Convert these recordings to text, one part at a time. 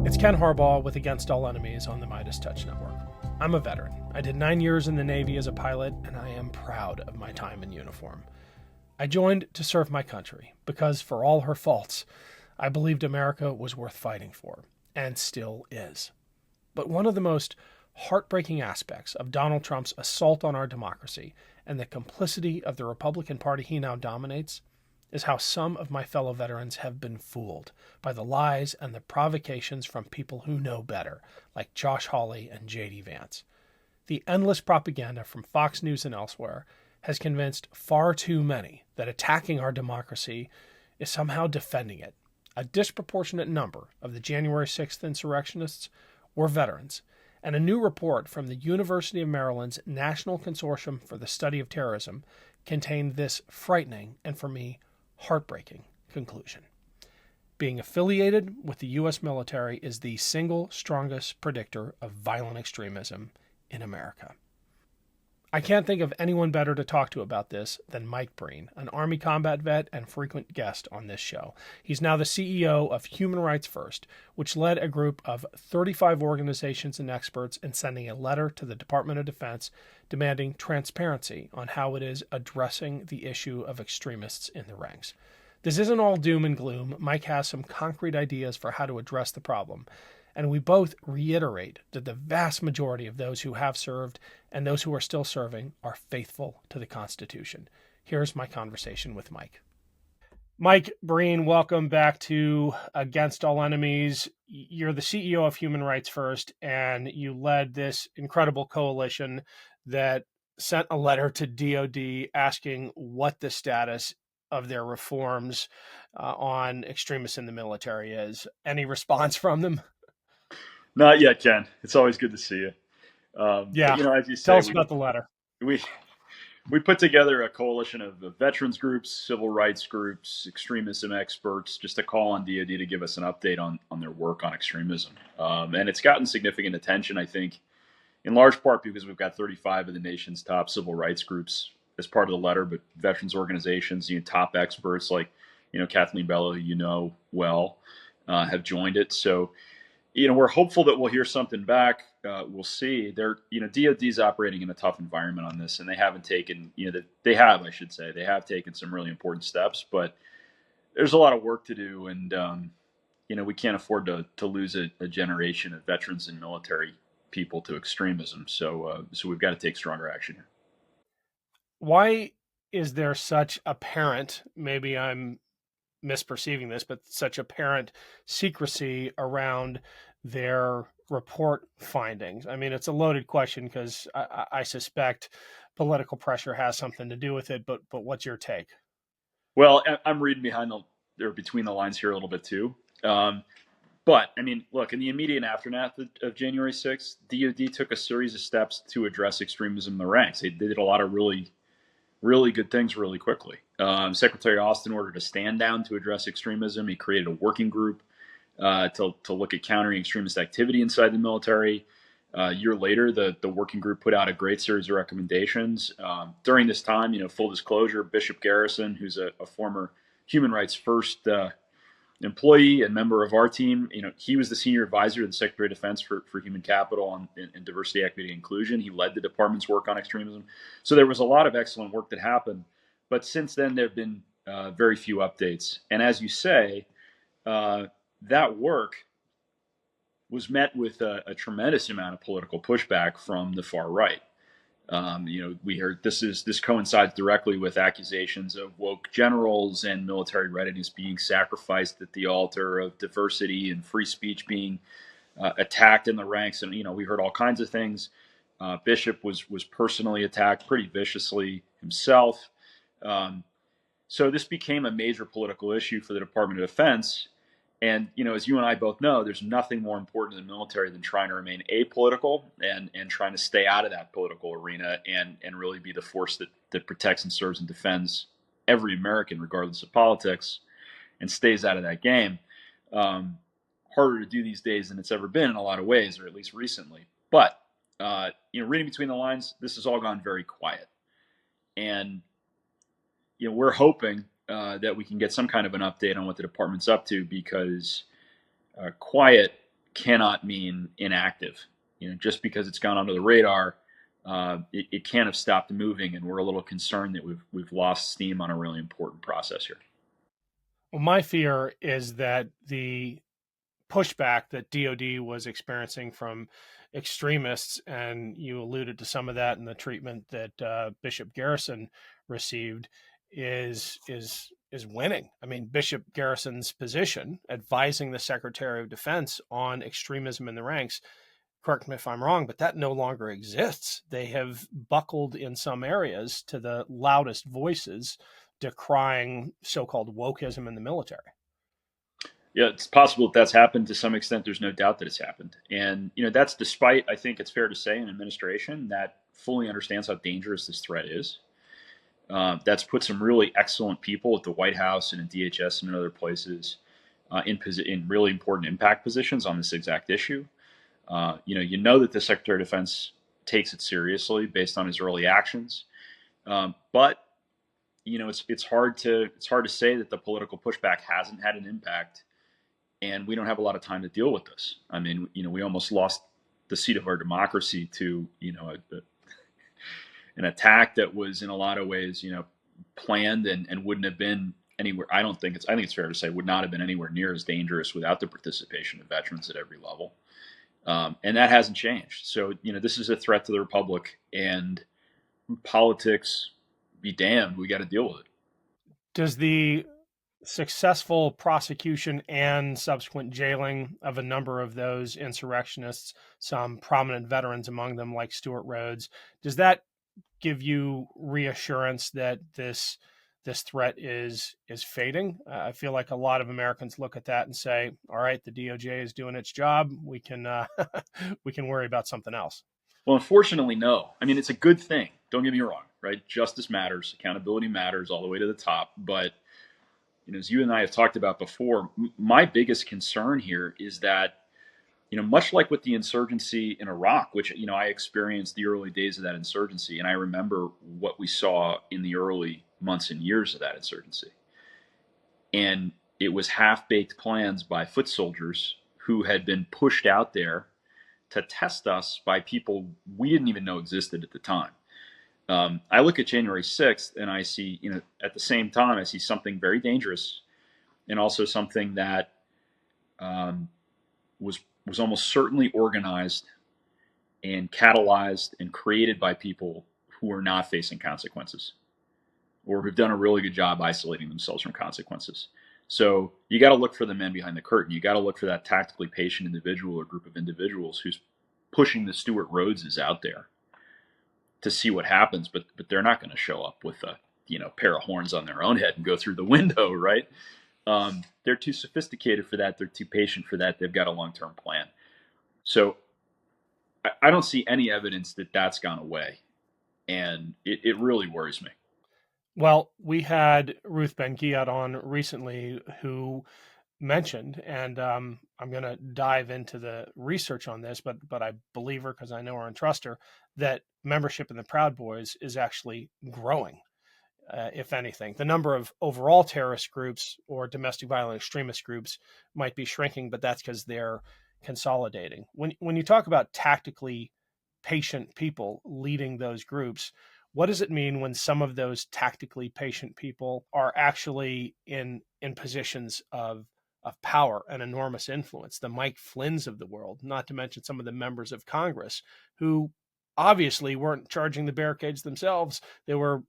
It's Ken Harbaugh with Against All Enemies on the Midas Touch Network. I'm a veteran. I did 9 years in the Navy as a pilot, and I am proud of my time in uniform. I joined to serve my country because, for all her faults, I believed America was worth fighting for, and still is. But one of the most heartbreaking aspects of Donald Trump's assault on our democracy and the complicity of the Republican Party he now dominates is how some of my fellow veterans have been fooled by the lies and the provocations from people who know better, like Josh Hawley and J.D. Vance. The endless propaganda from Fox News and elsewhere has convinced far too many that attacking our democracy is somehow defending it. A disproportionate number of the January 6th insurrectionists were veterans, and a new report from the University of Maryland's National Consortium for the Study of Terrorism contained this frightening and, for me, heartbreaking conclusion. Being affiliated with the U.S. military is the single strongest predictor of violent extremism in America. I can't think of anyone better to talk to about this than Mike Breen, an Army combat vet and frequent guest on this show. He's now the CEO of Human Rights First, which led a group of 35 organizations and experts in sending a letter to the Department of Defense demanding transparency on how it is addressing the issue of extremists in the ranks. This isn't all doom and gloom. Mike has some concrete ideas for how to address the problem, and we both reiterate that the vast majority of those who have served and those who are still serving are faithful to the Constitution. Here's my conversation with Mike. Mike Breen, welcome back to Against All Enemies. You're the CEO of Human Rights First, and you led this incredible coalition that sent a letter to DOD asking what the status of their reforms on extremists in the military is. Any response from them? Not yet, Ken. It's always good to see you. Yeah. But, as you say, Tell us about the letter. We put together a coalition of veterans groups, civil rights groups, extremism experts, just to call on DoD to give us an update on their work on extremism. And it's gotten significant attention, I think, in large part because we've got 35 of the nation's top civil rights groups as part of the letter, but veterans organizations, top experts like, Kathleen Bello, who well, have joined it. So, we're hopeful that we'll hear something back. We'll see. DOD's operating in a tough environment on this, and they haven't taken, they have taken some really important steps, but there's a lot of work to do, and we can't afford to lose a generation of veterans and military people to extremism. So we've got to take stronger action here. Why is there such apparent, maybe I'm misperceiving this, but such apparent secrecy around their report findings? I mean, it's a loaded question because I suspect political pressure has something to do with it, but what's your take? Well, I'm reading between the lines here a little bit too. But I mean, look, in the immediate aftermath of January 6th, DoD took a series of steps to address extremism in the ranks. They did a lot of really good things really quickly. Secretary Austin ordered a stand down to address extremism. He created a working group to look at countering extremist activity inside the military. A year later, the working group put out a great series of recommendations. During this time, full disclosure, Bishop Garrison, who's a former Human Rights First employee and member of our team, he was the senior advisor to the Secretary of Defense for human capital and diversity, equity, and inclusion. He led the department's work on extremism. So there was a lot of excellent work that happened. But since then, there have been very few updates. And as you say, that work was met with a tremendous amount of political pushback from the far right. We heard this coincides directly with accusations of woke generals and military readiness being sacrificed at the altar of diversity and free speech being attacked in the ranks. And, we heard all kinds of things. Bishop was personally attacked pretty viciously himself. So this became a major political issue for the Department of Defense. And, as you and I both know, there's nothing more important in the military than trying to remain apolitical and trying to stay out of that political arena and really be the force that protects and serves and defends every American, regardless of politics, and stays out of that game. Harder to do these days than it's ever been in a lot of ways, or at least recently. But, reading between the lines, this has all gone very quiet. And, we're hoping that we can get some kind of an update on what the department's up to, because quiet cannot mean inactive. Just because it's gone under the radar, it can't have stopped moving, and we're a little concerned that we've lost steam on a really important process here. Well, my fear is that the pushback that DOD was experiencing from extremists, and you alluded to some of that in the treatment that Bishop Garrison received, is winning. I mean, Bishop Garrison's position, advising the Secretary of Defense on extremism in the ranks, correct me if I'm wrong, but that no longer exists. They have buckled in some areas to the loudest voices decrying so-called wokeism in the military. Yeah, it's possible that that's happened to some extent. There's no doubt that it's happened. And, that's despite, I think it's fair to say, an administration that fully understands how dangerous this threat is. That's put some really excellent people at the White House and in DHS and in other places in really important impact positions on this exact issue. That the Secretary of Defense takes it seriously based on his early actions. But it's hard to say that the political pushback hasn't had an impact, and we don't have a lot of time to deal with this. I mean, we almost lost the seat of our democracy to an attack that was in a lot of ways planned and wouldn't have been anywhere. I think it's fair to say would not have been anywhere near as dangerous without the participation of veterans at every level. And that hasn't changed. So, this is a threat to the Republic, and politics be damned, we got to deal with it. Does the successful prosecution and subsequent jailing of a number of those insurrectionists, some prominent veterans among them like Stuart Rhodes, does that give you reassurance that this threat is fading? I feel like a lot of Americans look at that and say, all right, the DOJ is doing its job. We can we can worry about something else. Well, unfortunately, no. I mean, it's a good thing. Don't get me wrong, right? Justice matters. Accountability matters all the way to the top. But, as you and I have talked about before, my biggest concern here is that, much like with the insurgency in Iraq, which, I experienced the early days of that insurgency, and I remember what we saw in the early months and years of that insurgency. And it was half-baked plans by foot soldiers who had been pushed out there to test us by people we didn't even know existed at the time. I look at January 6th and I see, at the same time, I see something very dangerous, and also something that was almost certainly organized and catalyzed and created by people who are not facing consequences, or who've done a really good job isolating themselves from consequences. So you got to look for the men behind the curtain. You got to look for that tactically patient individual or group of individuals who's pushing the Stuart Rhodeses out there to see what happens. But they're not going to show up with a pair of horns on their own head and go through the window, right? They're too sophisticated for that. They're too patient for that. They've got a long-term plan. So I don't see any evidence that that's gone away, and it really worries me. Well, we had Ruth Ben-Ghiat on recently who mentioned, and I'm going to dive into the research on this, but I believe her because I know her and trust her, that membership in the Proud Boys is actually growing. If anything, the number of overall terrorist groups or domestic violent extremist groups might be shrinking, but that's because they're consolidating. When you talk about tactically patient people leading those groups, what does it mean when some of those tactically patient people are actually in positions of power and enormous influence? The Mike Flynn's of the world, not to mention some of the members of Congress who obviously weren't charging the barricades themselves. They were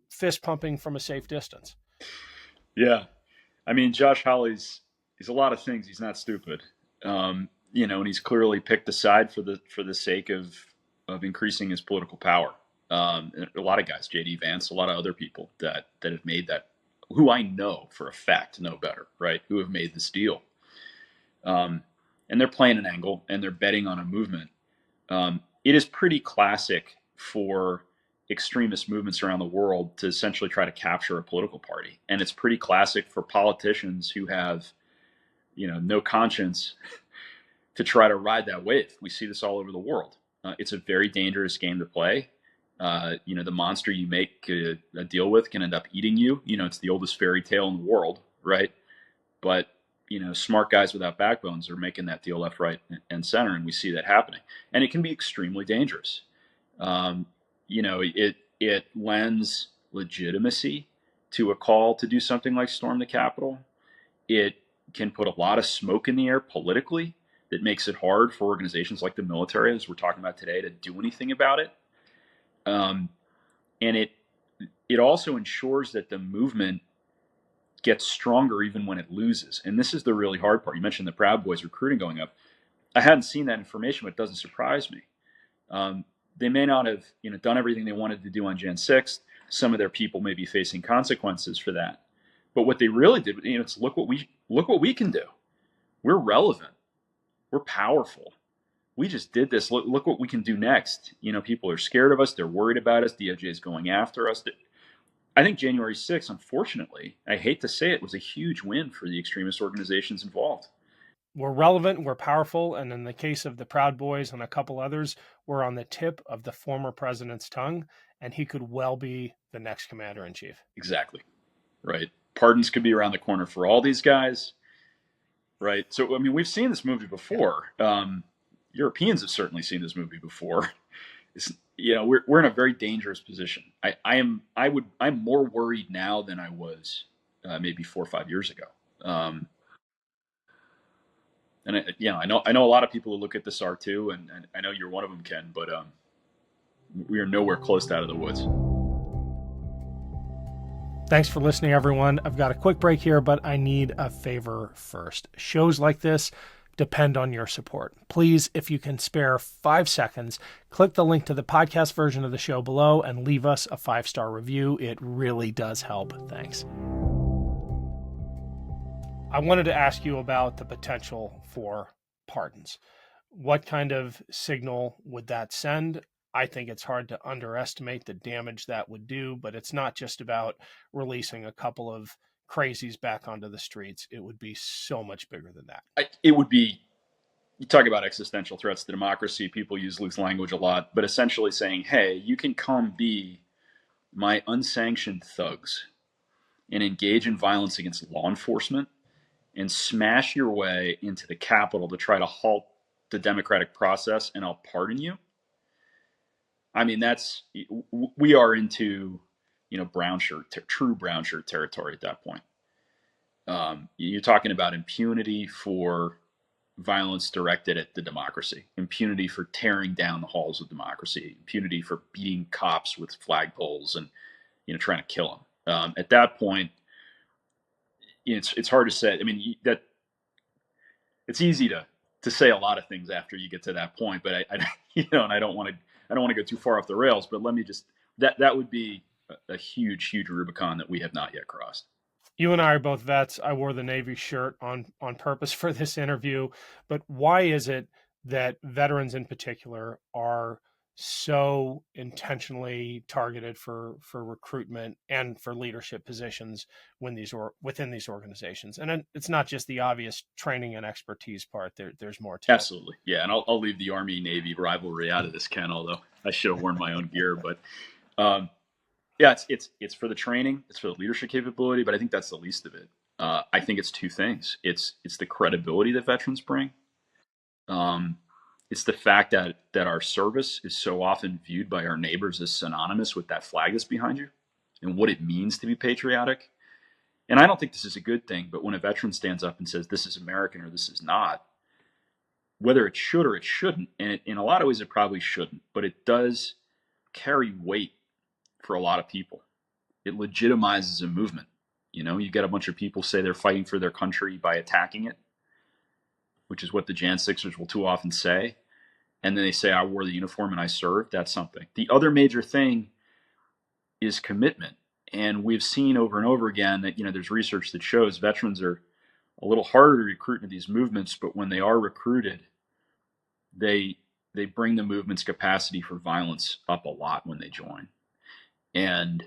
fist pumping from a safe distance. Yeah. I mean, Josh Hawley's a lot of things. He's not stupid. And he's clearly picked a side for the sake of increasing his political power. And a lot of guys, J.D. Vance, a lot of other people that have made that, who I know for a fact know better, right? Who have made this deal. And they're playing an angle and they're betting on a movement. It is pretty classic for extremist movements around the world to essentially try to capture a political party. And it's pretty classic for politicians who have, no conscience to try to ride that wave. We see this all over the world. It's a very dangerous game to play. The monster you make a deal with can end up eating you. It's the oldest fairy tale in the world, right? But smart guys without backbones are making that deal left, right, and center, and we see that happening. And it can be extremely dangerous. Um, it lends legitimacy to a call to do something like storm the Capitol. It can put a lot of smoke in the air politically that makes it hard for organizations like the military, as we're talking about today, to do anything about it. And it also ensures that the movement gets stronger even when it loses. And this is the really hard part. You mentioned the Proud Boys recruiting going up. I hadn't seen that information, but it doesn't surprise me. They may not have done everything they wanted to do on Jan 6th. Some of their people may be facing consequences for that. But what they really did, it's look what we can do. We're relevant. We're powerful. We just did this. Look what we can do next. People are scared of us. They're worried about us. DOJ is going after us. I think January 6th, unfortunately, I hate to say it, was a huge win for the extremist organizations involved. We're relevant, we're powerful, and in the case of the Proud Boys and a couple others, we're on the tip of the former president's tongue, and he could well be the next commander-in-chief. Exactly. Right. Pardons could be around the corner for all these guys. Right. So, we've seen this movie before. Europeans have certainly seen this movie before. We're in a very dangerous position. I'm more worried now than I was maybe 4 or 5 years ago. And I know a lot of people who look at this are too, and I know you're one of them, Ken. But we are nowhere close to out of the woods. Thanks for listening, everyone. I've got a quick break here, but I need a favor first. Shows like this depend on your support. Please, if you can spare 5 seconds, click the link to the podcast version of the show below and leave us a 5-star review. It really does help. Thanks. I wanted to ask you about the potential for pardons. What kind of signal would that send? I think it's hard to underestimate the damage that would do, but it's not just about releasing a couple of crazies back onto the streets. It would be so much bigger than that. It would be, you talk about existential threats to democracy. People use loose language a lot, but essentially saying, hey, you can come be my unsanctioned thugs and engage in violence against law enforcement and smash your way into the Capitol to try to halt the democratic process, and I'll pardon you. We are into, true brown shirt territory at that point. You're talking about impunity for violence directed at the democracy, impunity for tearing down the halls of democracy, impunity for beating cops with flagpoles and, trying to kill them. At that point, it's hard to say. That it's easy to say a lot of things after you get to that point, but and I don't want to go too far off the rails, but let me just, that would be a huge, huge Rubicon that we have not yet crossed. You and I are both vets. I wore the Navy shirt on purpose for this interview, but why is it that veterans in particular are so intentionally targeted for recruitment and for leadership positions within these organizations? And it's not just the obvious training and expertise part. There's more to Absolutely. It. Yeah. And I'll leave the Army-Navy rivalry out of this, Ken, although I should have worn my own gear. But yeah, it's for the training. It's for the leadership capability. But I think that's the least of it. I think it's two things. It's the credibility that veterans bring. It's the fact that our service is so often viewed by our neighbors as synonymous with that flag that's behind you and what it means to be patriotic. And I don't think this is a good thing, but when a veteran stands up and says, this is American or this is not, whether it should or it shouldn't, and in a lot of ways it probably shouldn't, but it does carry weight for a lot of people. It legitimizes a movement. You get a bunch of people say they're fighting for their country by attacking it, which is what the Jan 6ers will too often say. And then they say, I wore the uniform and I served. That's something. The other major thing is commitment. And we've seen over and over again that, there's research that shows veterans are a little harder to recruit into these movements, but when they are recruited, they bring the movement's capacity for violence up a lot when they join. And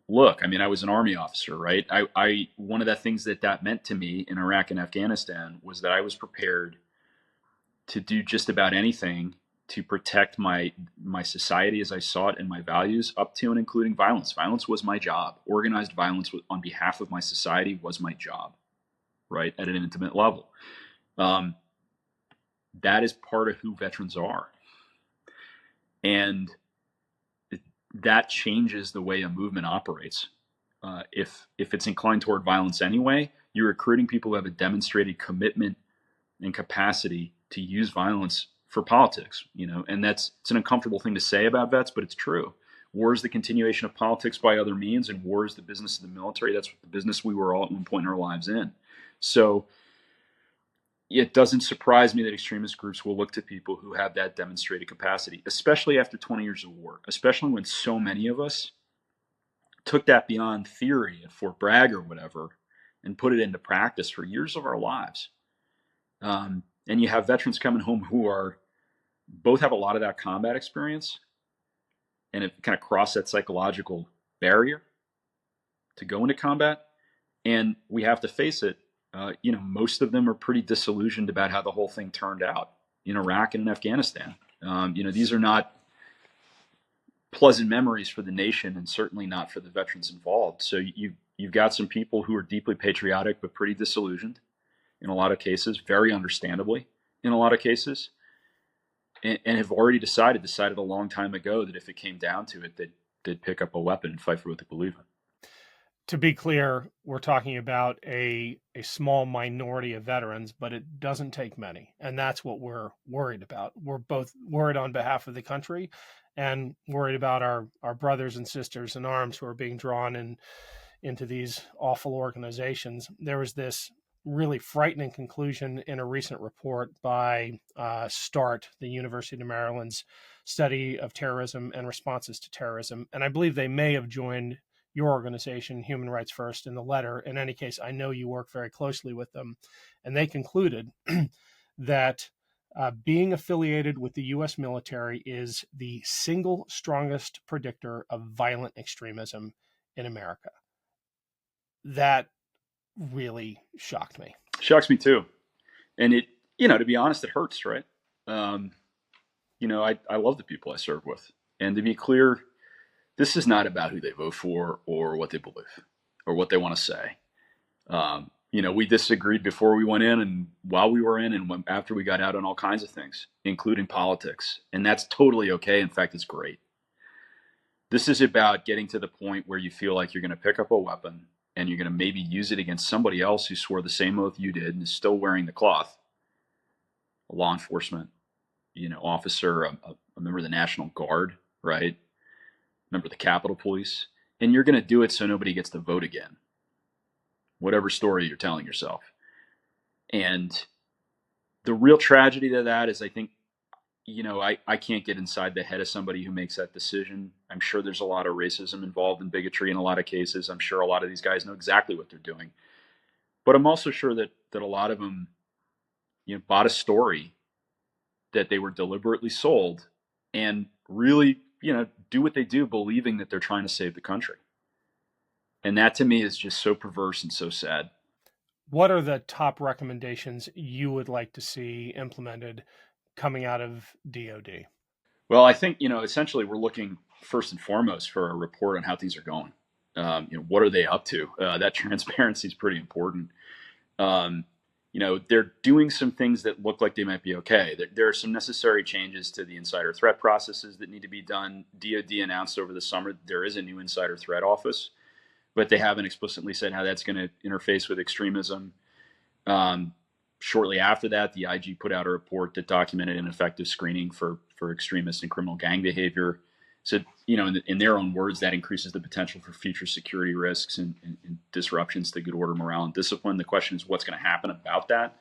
look, I was an Army officer, right? One of the things that meant to me in Iraq and Afghanistan was that I was prepared to do just about anything to protect my society as I saw it and my values, up to and including violence. Violence was my job. Organized violence on behalf of my society was my job. right, at an intimate level. That is part of who veterans are. And that changes the way a movement operates. If it's inclined toward violence anyway, you're recruiting people who have a demonstrated commitment and capacity to use violence for politics, and it's an uncomfortable thing to say about vets, but it's true. War is the continuation of politics by other means, and war is the business of the military. That's the business we were all at one point in our lives in. So it doesn't surprise me that extremist groups will look to people who have that demonstrated capacity, especially after 20 years of war, especially when so many of us took that beyond theory at Fort Bragg or whatever and put it into practice for years of our lives. And you have veterans coming home who both have a lot of that combat experience and have kind of crossed that psychological barrier to go into combat. And we have to face it. Most of them are pretty disillusioned about how the whole thing turned out in Iraq and in Afghanistan. These are not pleasant memories for the nation, and certainly not for the veterans involved. So you've got some people who are deeply patriotic but pretty disillusioned in a lot of cases, very understandably in a lot of cases, and have already decided a long time ago that if it came down to it, they'd pick up a weapon and fight for what they believe in. To be clear, we're talking about a small minority of veterans, but it doesn't take many. And that's what we're worried about. We're both worried on behalf of the country and worried about our brothers and sisters in arms who are being drawn into these awful organizations. There was this really frightening conclusion in a recent report by START, the University of Maryland's study of terrorism and responses to terrorism. And I believe they may have joined your organization, Human Rights First, in the letter. In any case, I know you work very closely with them. And they concluded that being affiliated with the U.S. military is the single strongest predictor of violent extremism in America. That really shocked me. Shocks me too. And it, to be honest, it hurts, right? I love the people I serve with. And to be clear, this is not about who they vote for or what they believe or what they want to say. We disagreed before we went in and while we were in and after we got out on all kinds of things, including politics. And that's totally okay. In fact, it's great. This is about getting to the point where you feel like you're going to pick up a weapon and you're going to maybe use it against somebody else who swore the same oath you did and is still wearing the cloth. A law enforcement, officer, a member of the National Guard, right? Member of the Capitol Police. And you're going to do it so nobody gets to vote again. Whatever story you're telling yourself. And the real tragedy to that is I think, I can't get inside the head of somebody who makes that decision. I'm sure there's a lot of racism involved in bigotry in a lot of cases. I'm sure a lot of these guys know exactly what they're doing. But I'm also sure that a lot of them, bought a story that they were deliberately sold and really, do what they do believing that they're trying to save the country. And that to me is just so perverse and so sad. What are the top recommendations you would like to see implemented coming out of DOD? Well, I think, essentially we're looking first and foremost for a report on how things are going. What are they up to? That transparency is pretty important. They're doing some things that look like they might be okay. There are some necessary changes to the insider threat processes that need to be done. DOD announced over the summer there is a new insider threat office, but they haven't explicitly said how that's going to interface with extremism. Shortly after that, the IG put out a report that documented ineffective screening for extremist and criminal gang behavior. So, in their own words, that increases the potential for future security risks and disruptions to good order, morale, and discipline. The question is what's going to happen about that.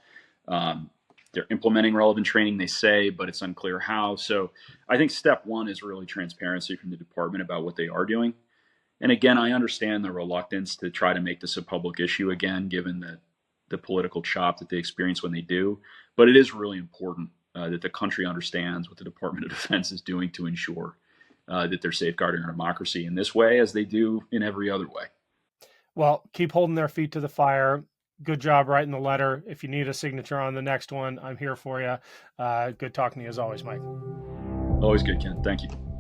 They're implementing relevant training, they say, but it's unclear how. So I think step one is really transparency from the department about what they are doing. And again, I understand the reluctance to try to make this a public issue again, given the political chop that they experience when they do. But it is really important that the country understands what the Department of Defense is doing to ensure that they're safeguarding our democracy in this way, as they do in every other way. Well, keep holding their feet to the fire. Good job writing the letter. If you need a signature on the next one, I'm here for you. Good talking to you as always, Mike. Always good, Ken. Thank you.